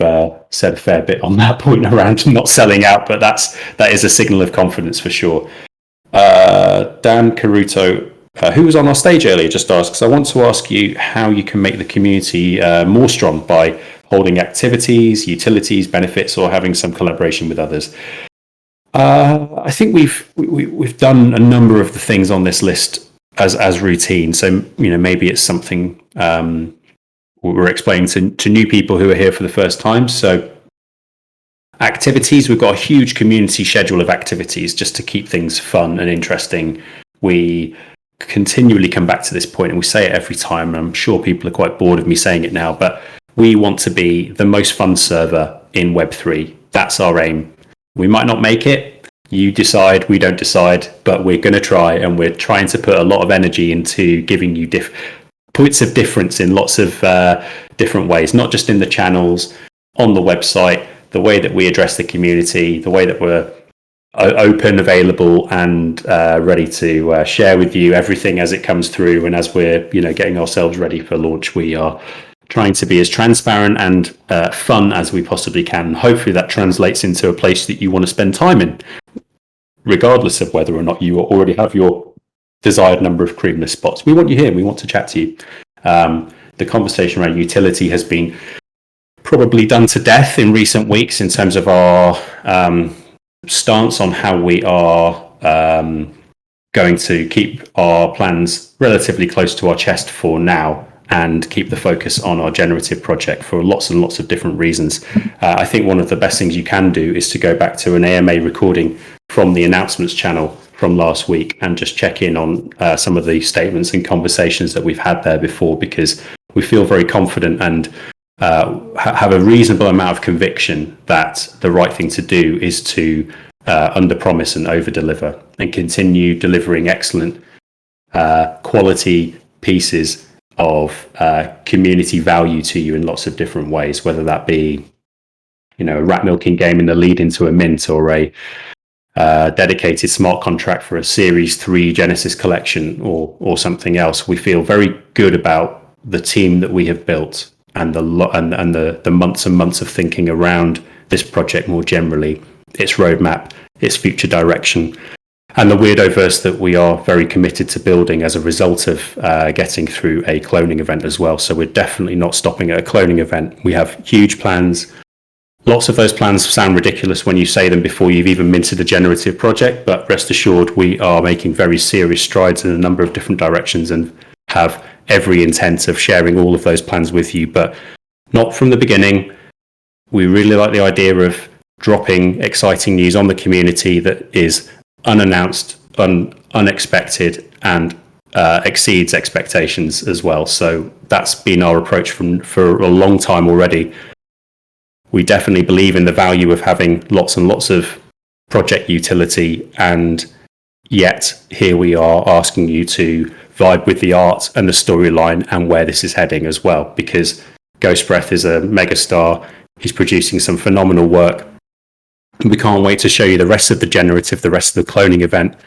said a fair bit on that point around not selling out, but that is a signal of confidence for sure. Dan Caruto, who was on our stage earlier, just asks, I want to ask you how you can make the community more strong by holding activities, utilities, benefits, or having some collaboration with others. I think we've done a number of the things on this list as routine. So maybe it's something we're explaining to new people who are here for the first time. So activities, we've got a huge community schedule of activities just to keep things fun and interesting. We continually come back to this point, and we say it every time. I'm sure people are quite bored of me saying it now, but we want to be the most fun server in Web3. That's our aim. We might not make it. You decide, we don't decide, but we're going to try, and we're trying to put a lot of energy into giving you points of difference in lots of different ways, not just in the channels, on the website, the way that we address the community, the way that we're open, available, and ready to share with you everything as it comes through. And as we're getting ourselves ready for launch, we are trying to be as transparent and fun as we possibly can. Hopefully that translates into a place that you want to spend time in, regardless of whether or not you already have your desired number of creamless spots. We want you here. We want to chat to you. The conversation around utility has been probably done to death in recent weeks in terms of our stance on how we are going to keep our plans relatively close to our chest for now, and keep the focus on our generative project for lots and lots of different reasons. I think one of the best things you can do is to go back to an AMA recording from the announcements channel from last week and just check in on some of the statements and conversations that we've had there before, because we feel very confident and have a reasonable amount of conviction that the right thing to do is to under-promise and over-deliver, and continue delivering excellent quality pieces of community value to you in lots of different ways, whether that be a rat milking game in the lead into a mint, or a dedicated smart contract for a Series 3 Genesis collection, or something else. We feel very good about the team that we have built, and the months and months of thinking around this project more generally, its roadmap, its future direction, and the Weirdoverse that we are very committed to building as a result of getting through a cloning event as well. So we're definitely not stopping at a cloning event. We have huge plans. Lots of those plans sound ridiculous when you say them before you've even minted a generative project, but rest assured we are making very serious strides in a number of different directions and have every intent of sharing all of those plans with you, but not from the beginning. We really like the idea of dropping exciting news on the community that is unannounced, unexpected, and exceeds expectations as well. So that's been our approach for a long time already. We definitely believe in the value of having lots and lots of project utility, and yet here we are asking you to vibe with the art and the storyline and where this is heading as well, because Ghost Breath is a megastar. He's producing some phenomenal work. We can't wait to show you the rest of the generative, the rest of the cloning event.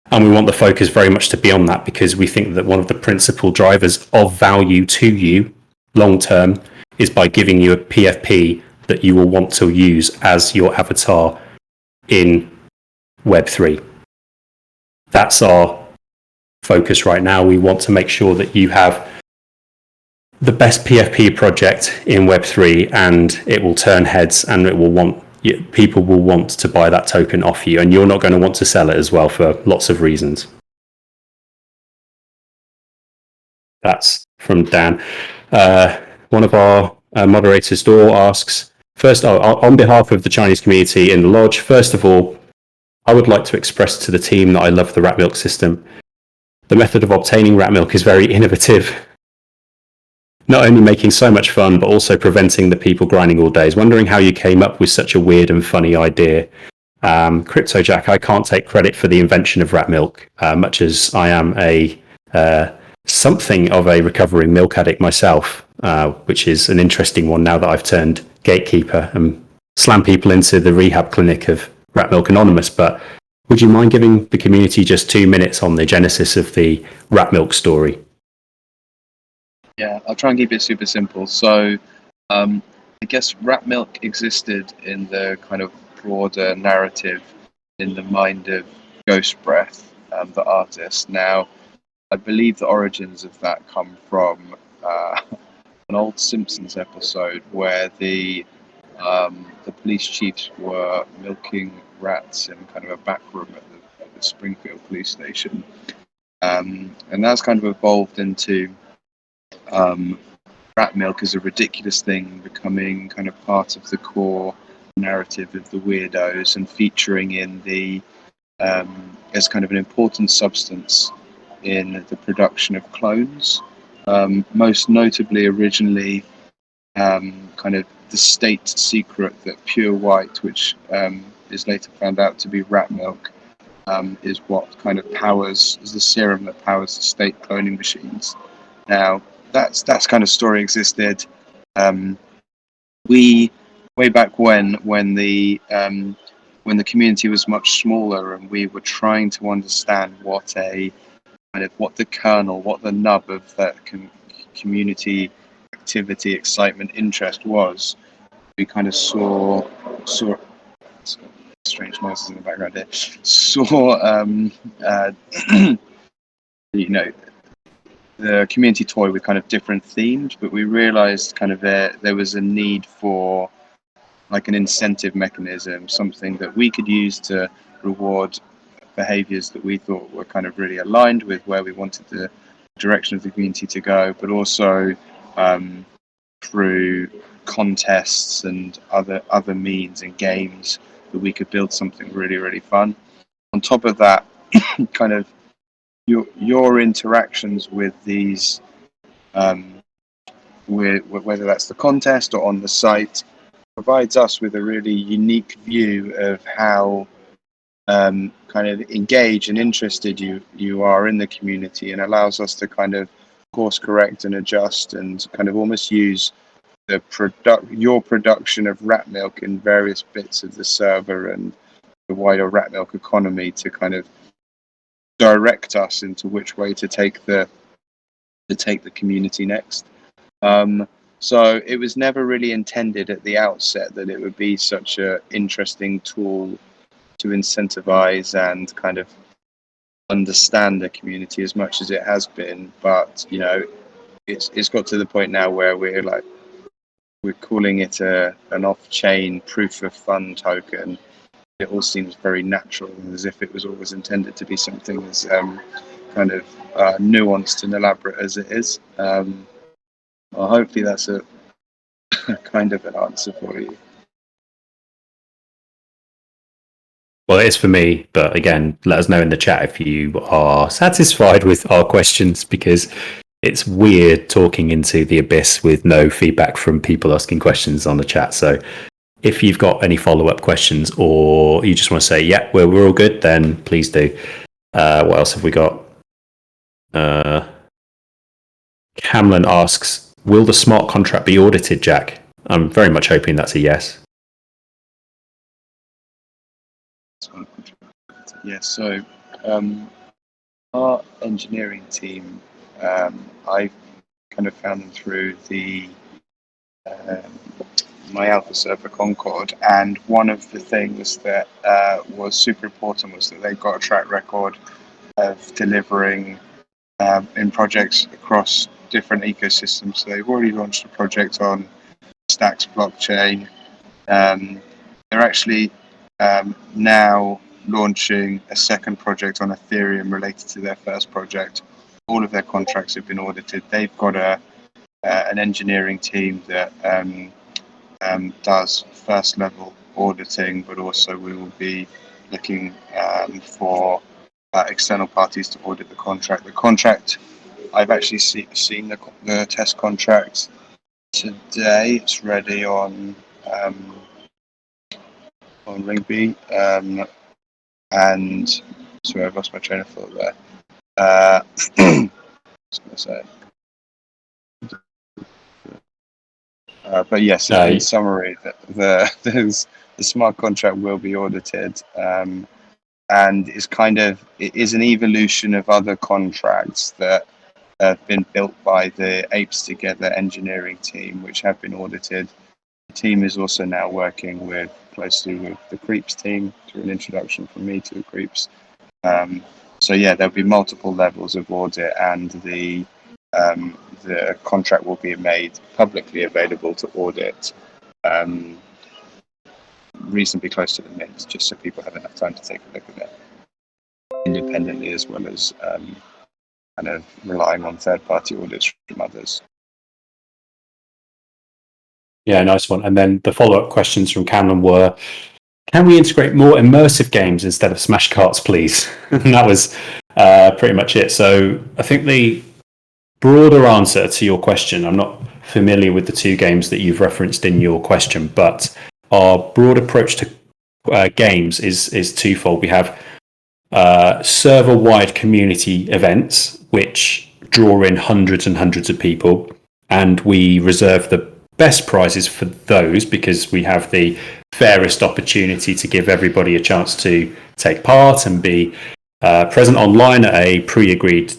And we want the focus very much to be on that, because we think that one of the principal drivers of value to you long term is by giving you a PFP that you will want to use as your avatar in Web3. That's our focus right now. We want to make sure that you have the best PFP project in Web3, and it will turn heads, and people will want to buy that token off you, and you're not going to want to sell it as well for lots of reasons. That's from Dan. One of our moderators, Dor, asks, first, on behalf of the Chinese community in the lodge, first of all, I would like to express to the team that I love the rat milk system. The method of obtaining rat milk is very innovative, not only making so much fun, but also preventing the people grinding all day. I was wondering how you came up with such a weird and funny idea. CryptoJack, I can't take credit for the invention of rat milk, much as I am a something of a recovering milk addict myself, which is an interesting one now that I've turned gatekeeper and slam people into the rehab clinic of Rat Milk Anonymous. But would you mind giving the community just 2 minutes on the genesis of the rat milk story? Yeah, I'll try and keep it super simple. So, I guess rat milk existed in the kind of broader narrative in the mind of Ghost Breath, the artist. Now, I believe the origins of that come from an old Simpsons episode where the police chiefs were milking rats in kind of a back room at the Springfield police station, and that's kind of evolved into rat milk as a ridiculous thing, becoming kind of part of the core narrative of the Weirdos and featuring in the as kind of an important substance in the production of clones. Most notably, originally, kind of the state secret that pure white, which is later found out to be rat milk, is what kind of powers, is the serum that powers the state cloning machines. Now, that's kind of story existed. We way back when the community was much smaller, and we were trying to understand what the kernel, what the nub of that community activity, excitement, interest was. We kind of saw strange noises in the background here. Saw the community toy with kind of different themes, but we realized kind of there was a need for like an incentive mechanism, something that we could use to reward behaviors that we thought were kind of really aligned with where we wanted the direction of the community to go, but also through contests and other means and games that we could build something really, really fun. On top of that, kind of your interactions with these, whether that's the contest or on the site, provides us with a really unique view of how kind of engaged and interested you are in the community, and allows us to kind of course correct and adjust and kind of almost use your production of rat milk in various bits of the server and the wider rat milk economy to kind of direct us into which way to take the community next. So it was never really intended at the outset that it would be such an interesting tool to incentivize and kind of understand the community as much as it has been. But it's got to the point now where we're calling it an off-chain proof of fun token. It all seems very natural, as if it was always intended to be something as kind of nuanced and elaborate as it is. Well, hopefully that's a kind of an answer for you. Well, it is for me, but again, let us know in the chat if you are satisfied with our questions, because it's weird talking into the abyss with no feedback from people asking questions on the chat. So if you've got any follow-up questions, or you just want to say, yeah, we're all good, then please do. What else have we got? Camlin asks, will the smart contract be audited, Jack? I'm very much hoping that's a yes. Yeah, so our engineering team, I kind of found them through the my alpha server Concord, and one of the things that was super important was that they've got a track record of delivering in projects across different ecosystems. So they've already launched a project on Stacks blockchain. They're actually now launching a second project on Ethereum related to their first project. All of their contracts have been audited. They've got an engineering team that does first level auditing, but also we will be looking for external parties to audit the contract. The contract, I've actually seen the test contract today. It's ready on Ringby, and sorry, I've lost my train of thought there. I was going to say. But yes, in summary, the smart contract will be audited, and it is an evolution of other contracts that have been built by the Apes Together engineering team, which have been audited. The team is also now working closely with the Creeps team through an introduction from me to the Creeps. So yeah, there'll be multiple levels of audit, and the contract will be made publicly available to audit reasonably close to the mint, just so people have enough time to take a look at it independently, as well as kind of relying on third-party audits from others. Yeah, nice one. And then the follow-up questions from Cameron were, can we integrate more immersive games instead of Smash Carts, please? And that was pretty much it. So I think the broader answer to your question, I'm not familiar with the two games that you've referenced in your question, but our broad approach to games is twofold. We have server-wide community events, which draw in hundreds and hundreds of people, and we reserve the best prizes for those because we have the fairest opportunity to give everybody a chance to take part and be present online at a pre-agreed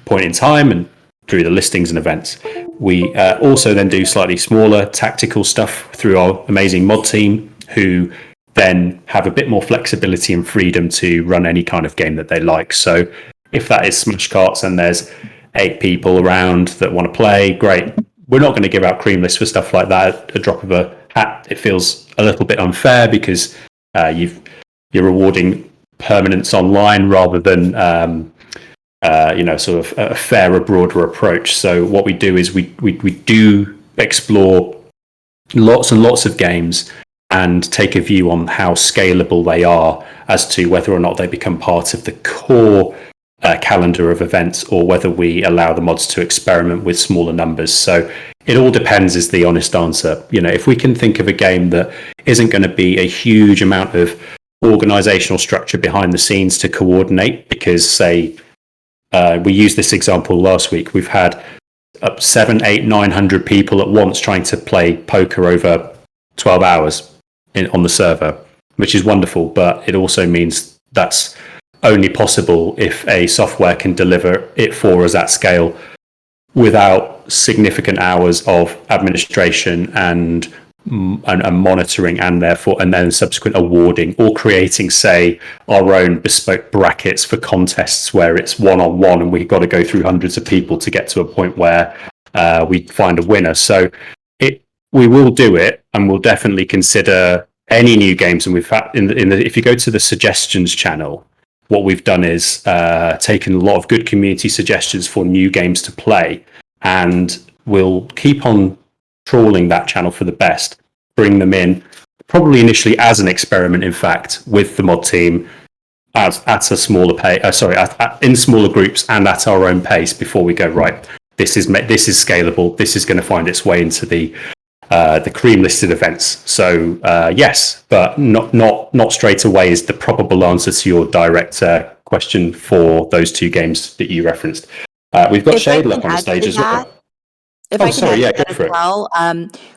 point in time and through the listings and events. We also then do slightly smaller tactical stuff through our amazing mod team, who then have a bit more flexibility and freedom to run any kind of game that they like. So if that is Smash Carts and there's 8 people around that want to play, great. We're not going to give out cream lists for stuff like that at a drop of a hat. It feels a little bit unfair because you're rewarding permanence online rather than sort of a fairer, broader approach. So what we do is we do explore lots and lots of games and take a view on how scalable they are as to whether or not they become part of the core calendar of events, or whether we allow the mods to experiment with smaller numbers. So it all depends is the honest answer. If we can think of a game that isn't going to be a huge amount of organizational structure behind the scenes to coordinate, because say we used this example last week, we've had 700, 800, 900 people at once trying to play poker over 12 hours on the server, which is wonderful, but it also means that's only possible if a software can deliver it for us at scale without significant hours of administration and monitoring, and then subsequent awarding, or creating, say, our own bespoke brackets for contests where it's one-on-one and we've got to go through hundreds of people to get to a point where we find a winner. So we will do it, and we'll definitely consider any new games. And we've had if you go to the suggestions channel, what we've done is taken a lot of good community suggestions for new games to play, and we'll keep on trawling that channel for the best, bring them in, probably initially as an experiment, in fact, with the mod team at a smaller in smaller groups and at our own pace before we go, right, this is scalable, this is going to find its way into the cream listed events. So yes, but not straight away is the probable answer to your direct question for those two games that you referenced. We've got Shade up on the stage as well. If I can add to that as well,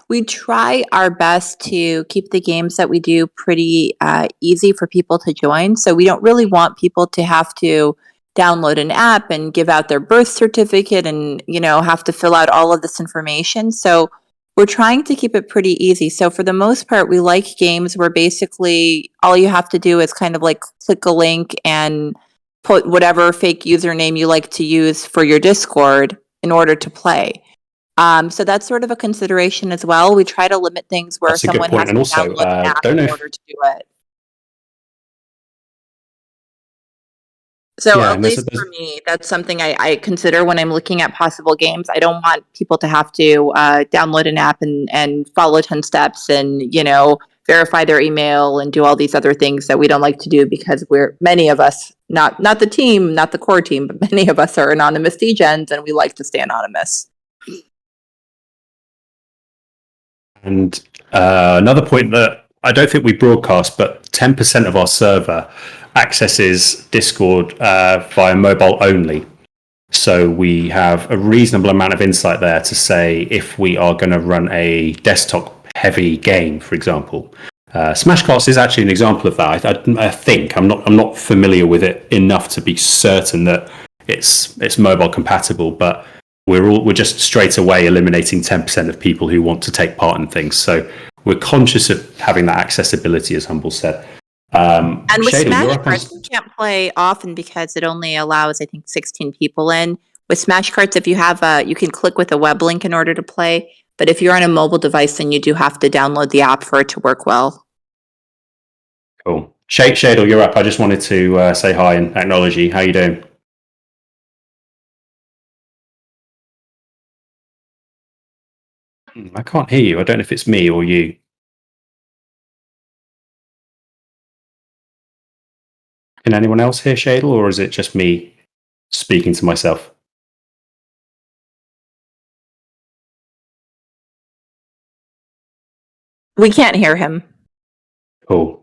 we try our best to keep the games that we do pretty easy for people to join. So we don't really want people to have to download an app and give out their birth certificate and, have to fill out all of this information. So we're trying to keep it pretty easy. So for the most part, we like games where basically all you have to do is kind of like click a link and put whatever fake username you like to use for your Discord in order to play. So that's sort of a consideration as well. We try to limit things where someone has to download an app in order to do it. So Yeah, at and least for me, that's something I consider when I'm looking at possible games. I don't want people to have to download an app and follow 10 steps and, verify their email and do all these other things that we don't like to do because many of us, not the team, not the core team, but many of us are anonymous degens and we like to stay anonymous. And another point that I don't think we broadcast, but 10% of our server accesses Discord via mobile only. So we have a reasonable amount of insight there to say if we are going to run a desktop heavy game, for example. Smashcards is actually an example of that. I think I'm not familiar with it enough to be certain that it's mobile compatible, but we're just straight away eliminating 10% of people who want to take part in things. So we're conscious of having that accessibility, as Humble said. And with Shadle, Smash you're up on- Cards, you can't play often because it only allows, I think, 16 people in. With Smash Cards, if you have you can click with a web link in order to play. But if you're on a mobile device, then you do have to download the app for it to work well. Cool. Shadle, you're up. I just wanted to say hi and acknowledge you. How you doing? I can't hear you. I don't know if it's me or you. Can anyone else hear Shadle, or is it just me speaking to myself? We can't hear him. Cool.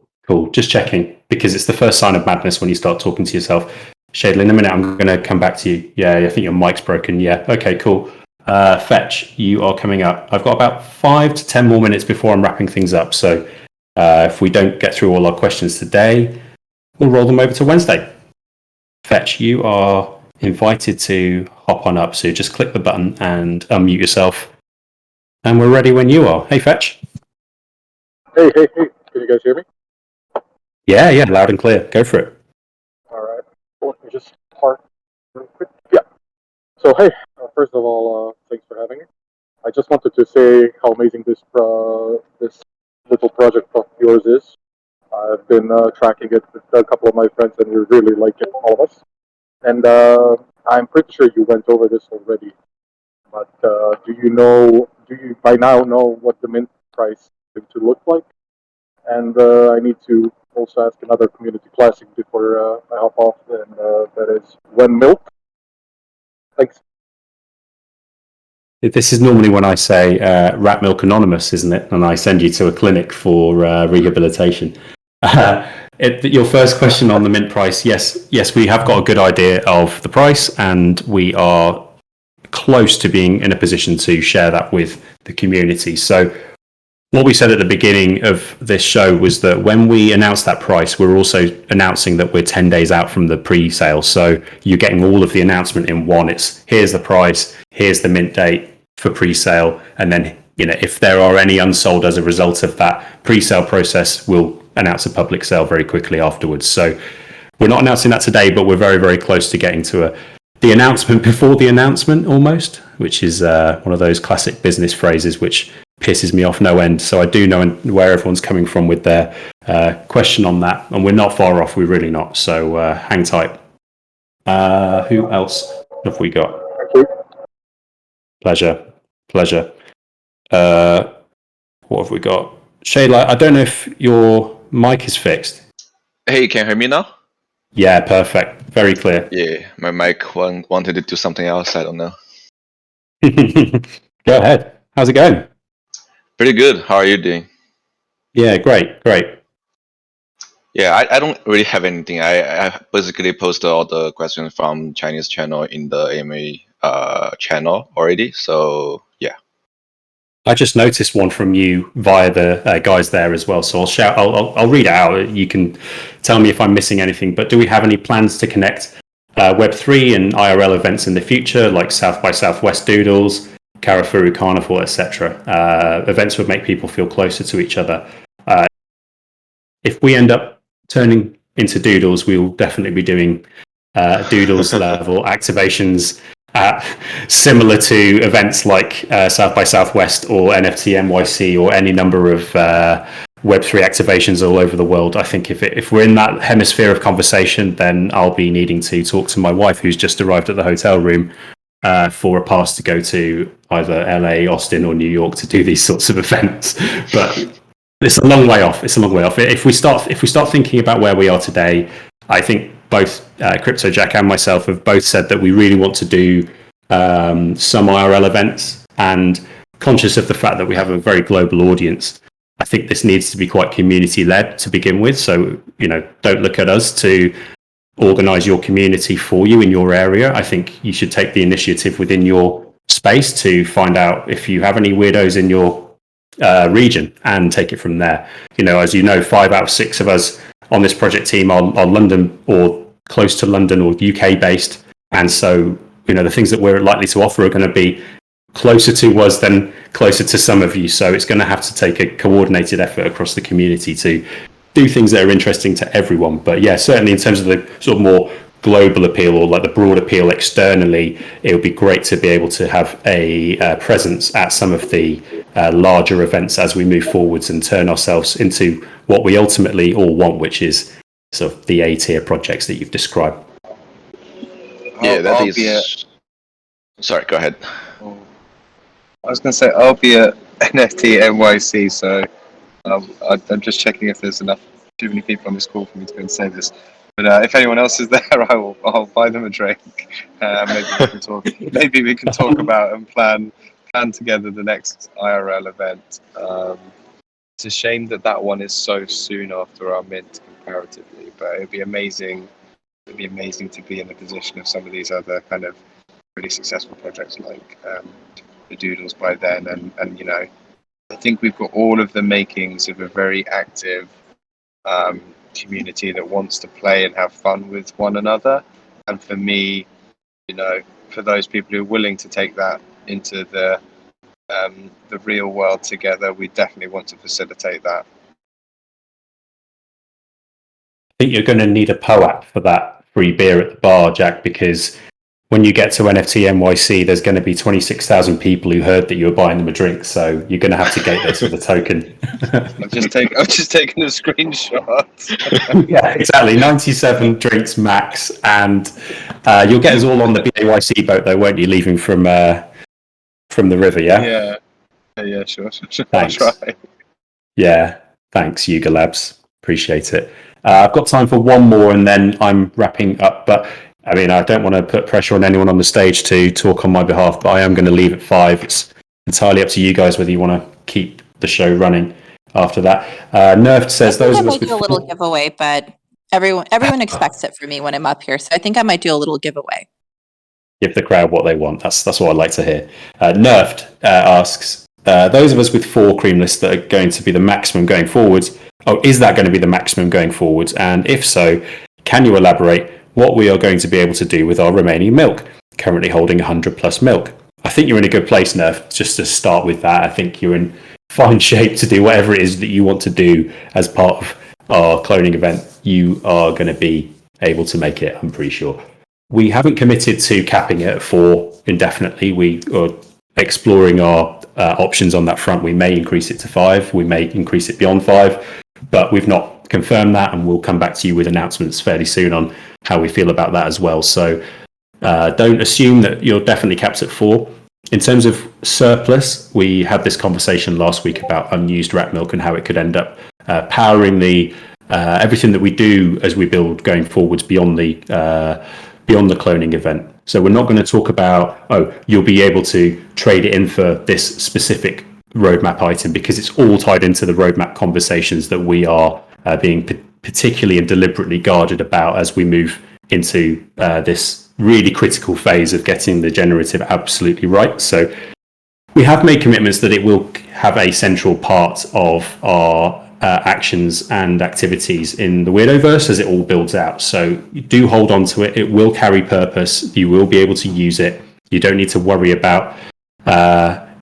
Just checking, because it's the first sign of madness when you start talking to yourself. Shadle, in a minute, I'm going to come back to you. Yeah, I think your mic's broken. Yeah. Okay, cool. Fetch, you are coming up. I've got about 5 to 10 more minutes before I'm wrapping things up. So if we don't get through all our questions today, we'll roll them over to Wednesday. Fetch, you are invited to hop on up. So just click the button and unmute yourself. And we're ready when you are. Hey, Fetch. Hey. Can you guys hear me? Yeah, loud and clear. Go for it. All right. Let me just park real quick. Yeah. So, hey, first of all, thanks for having me. I just wanted to say how amazing this little project of yours is. I've been tracking it with a couple of my friends, and we really like it, all of us. And I'm pretty sure you went over this already. But do you by now know what the mint price is going to look like? And I need to also ask another community classic before I hop off, and that is when milk. Thanks. This is normally when I say Rat Milk Anonymous, isn't it? And I send you to a clinic for rehabilitation. Your first question on the mint price, yes, we have got a good idea of the price, and we are close to being in a position to share that with the community. So what we said at the beginning of this show was that when we announced that price, we're also announcing that we're 10 days out from the pre-sale. So you're getting all of the announcement in one. It's here's the price, here's the mint date for pre-sale. And then, if there are any unsold as a result of that pre-sale process, we'll announce a public sale very quickly afterwards. So we're not announcing that today, but we're very, very close to getting to the announcement before the announcement almost, which is one of those classic business phrases which pisses me off no end. So I do know where everyone's coming from with their question on that, and we're not far off. We're really not. So hang tight. Who else have we got? Pleasure. What have we got? Shayla, I don't know if your mic is fixed. Hey, can you hear me now? Yeah, perfect. Very clear. Yeah, my mic wanted to do something else. I don't know. Go ahead. How's it going? Pretty good. How are you doing? Yeah, great. Yeah, I don't really have anything. I basically posted all the questions from Chinese channel in the AMA channel already. So yeah. I just noticed one from you via the guys there as well. So I'll read it out. You can tell me if I'm missing anything. But do we have any plans to connect Web3 and IRL events in the future, like South by Southwest Doodles, Karafuru Carnival, etc.? Events would make people feel closer to each other. If we end up turning into Doodles, we will definitely be doing Doodles level activations similar to events like South by Southwest or NFT NYC or any number of Web3 activations all over the world. I think if we're in that hemisphere of conversation, then I'll be needing to talk to my wife, who's just arrived at the hotel room, for a pass to go to either LA, Austin, or New York to do these sorts of events. But it's a long way off. It's a long way off. If we start thinking about where we are today, I think both Crypto Jack and myself have both said that we really want to do some IRL events, and conscious of the fact that we have a very global audience, I think this needs to be quite community led to begin with. So, don't look at us to organize your community for you in your area. I think you should take the initiative within your space to find out if you have any weirdos in your region and take it from there. As you know, 5 out of 6 of us on this project team are London or close to London or UK based. And so, the things that we're likely to offer are going to be closer to us than closer to some of you. So it's going to have to take a coordinated effort across the community to do things that are interesting to everyone. But yeah, certainly in terms of the sort of more global appeal, or like the broad appeal externally, it would be great to be able to have a presence at some of the larger events as we move forwards and turn ourselves into what we ultimately all want, which is sort of the A-tier projects that you've described. Yeah, Sorry, go ahead. I was going to say I'll be at NFT NYC, so I'm just checking if there's too many people on this call for me to go and say this. But if anyone else is there, I'll buy them a drink. Maybe we can talk about and plan together the next IRL event. It's a shame that one is so soon after our mint comparatively, but it'd be amazing. It'd be amazing to be in the position of some of these other kind of really successful projects like the Doodles by then, and I think we've got all of the makings of a very active community that wants to play and have fun with one another. And for me, for those people who are willing to take that into the real world together, we definitely want to facilitate that. I think you're going to need a POAP for that free beer at the bar, Jack, because when you get to NFT NYC, there's going to be 26,000 people who heard that you were buying them a drink. So you're going to have to gate this with a token. I've just taken a screenshot. Yeah, exactly. 97 drinks max. And you'll get us all on the BAYC boat, though, won't you, leaving from the river, yeah? Yeah, sure. Thanks. I'll try. Yeah, thanks, Yuga Labs. Appreciate it. I've got time for one more, and then I'm wrapping up. But I mean, I don't want to put pressure on anyone on the stage to talk on my behalf, but I am going to leave at 5. It's entirely up to you guys whether you want to keep the show running after that. Nerfed says those I of us might with do a little giveaway, but everyone expects it from me when I'm up here, so I think I might do a little giveaway. Give the crowd what they want. That's what I'd like to hear. Nerfed asks, those of us with 4 cream lists that are going to be the maximum going forwards. Oh, is that going to be the maximum going forwards? And if so, can you elaborate what we are going to be able to do with our remaining milk, currently holding 100 plus milk? I think you're in a good place, Nerf, just to start with that. I think you're in fine shape to do whatever it is that you want to do as part of our cloning event. You are going to be able to make it, I'm pretty sure. We haven't committed to capping it at 4 indefinitely. We are exploring our options on that front. We may increase it to 5. We may increase it beyond 5, but we've not confirmed that, and we'll come back to you with announcements fairly soon on how we feel about that as well. So don't assume that you're definitely capped at 4. In terms of surplus, we had this conversation last week about unused rat milk and how it could end up powering the everything that we do as we build going forwards beyond the cloning event. So we're not going to talk about, you'll be able to trade it in for this specific roadmap item, because it's all tied into the roadmap conversations that we are being particularly and deliberately guarded about as we move into this really critical phase of getting the generative absolutely right. So we have made commitments that it will have a central part of our actions and activities in the Weirdoverse as it all builds out. So do hold on to it. It will carry purpose. You will be able to use it. You don't need to worry about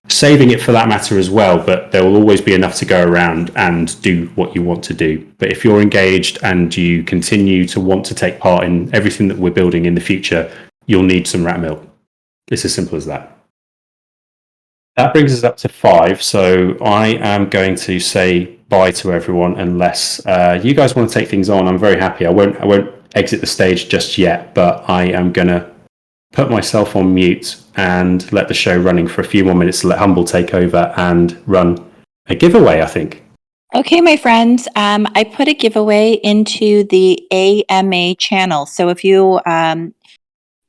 saving it for that matter as well, but there will always be enough to go around and do what you want to do. But if you're engaged and you continue to want to take part in everything that we're building in the future, you'll need some rat milk. It's as simple as that. That brings us up to 5. So I am going to say bye to everyone unless you guys want to take things on. I'm very happy. I won't exit the stage just yet, but I am gonna put myself on mute and let the show running for a few more minutes to let Humble take over and run a giveaway, I think. Okay, my friends, I put a giveaway into the AMA channel. So if you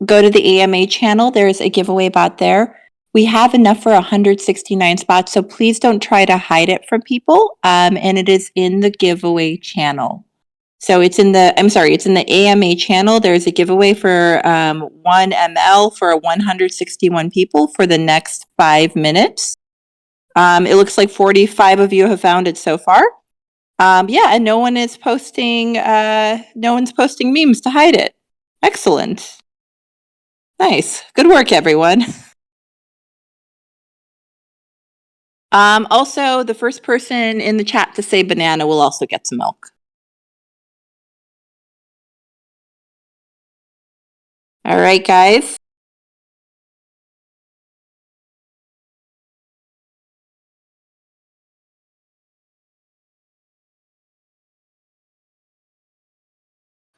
go to the AMA channel, there's a giveaway bot there. We have enough for 169 spots, so please don't try to hide it from people. And it is in the giveaway channel. So it's in the AMA channel. There's a giveaway for 1 ml for 161 people for the next 5 minutes. It looks like 45 of you have found it so far. Yeah, and no one's posting memes to hide it. Excellent. Nice. Good work, everyone. Also, the first person in the chat to say banana will also get some milk. All right, guys.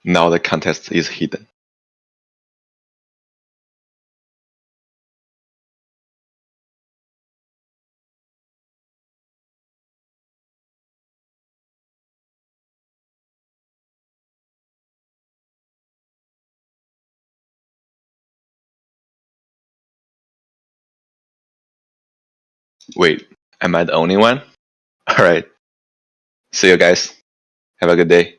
Now the contest is hidden. Wait, am I the only one? All right. See you guys. Have a good day.